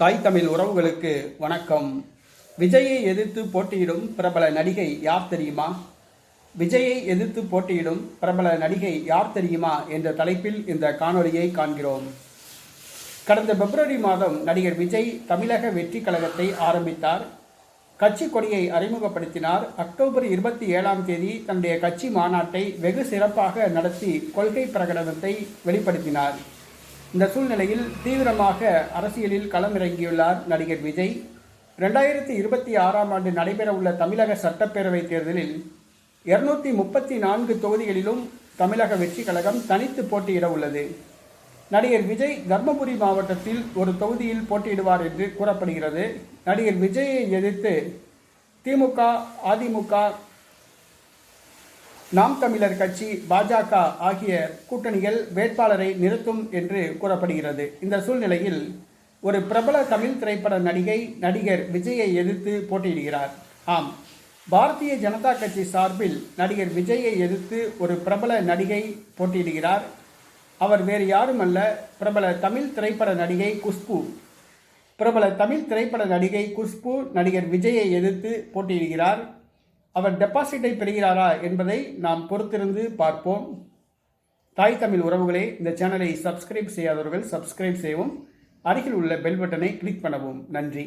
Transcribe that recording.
தாய் தமிழ் உறவுகளுக்கு வணக்கம். விஜயை எதிர்த்து போட்டியிடும் பிரபல நடிகை யார் தெரியுமா? விஜயை எதிர்த்து போட்டியிடும் பிரபல நடிகை யார் தெரியுமா என்ற தலைப்பில் இந்த காணொலியை காண்கிறோம். கடந்த பிப்ரவரி மாதம் நடிகர் விஜய் தமிழக வெற்றி கழகத்தை ஆரம்பித்தார். கட்சி கொடியை அறிமுகப்படுத்தினார். அக்டோபர் 27ஆம் தேதி தன்னுடைய கட்சி மாநாட்டை வெகு சிறப்பாக நடத்தி கொள்கை பிரகடனத்தை வெளிப்படுத்தினார். இந்த சூழ்நிலையில் தீவிரமாக அரசியலில் களமிறங்கியுள்ளார் நடிகர் விஜய். 2026ஆம் ஆண்டு நடைபெறவுள்ள தமிழக சட்டப்பேரவைத் தேர்தலில் 234 தொகுதிகளிலும் தமிழக வெற்றி கழகம் தனித்து போட்டியிட உள்ளது. நடிகர் விஜய் தர்மபுரி மாவட்டத்தில் ஒரு தொகுதியில் போட்டியிடுவார் என்று கூறப்படுகிறது. நடிகர் விஜயை எதிர்த்து திமுக, அதிமுக, நாம் தமிழர் கட்சி, பாஜக ஆகிய கூட்டணிகள் வேட்பாளரை நிறுத்தும் என்று கூறப்படுகிறது. இந்த சூழ்நிலையில் ஒரு பிரபல தமிழ் திரைப்பட நடிகர் விஜயை எதிர்த்து போட்டியிடுகிறார். ஆம், பாரதிய ஜனதா கட்சி சார்பில் நடிகர் விஜயை எதிர்த்து ஒரு பிரபல நடிகை போட்டியிடுகிறார். அவர் வேறு யாருமல்ல, பிரபல தமிழ் திரைப்பட நடிகை குஷ்பு. பிரபல தமிழ் திரைப்பட நடிகை குஷ்பு நடிகர் விஜயை எதிர்த்து போட்டியிடுகிறார். அவர் டெபாசிட்டை பெறுகிறாரா என்பதை நாம் பொறுத்திருந்து பார்ப்போம். தாய் தமிழ் உறவுகளே, இந்த சேனலை சப்ஸ்கிரைப் செய்யாதவர்கள் சப்ஸ்கிரைப் செய்யவும், அருகில் உள்ள பெல் பட்டனை கிளிக் பண்ணவும். நன்றி.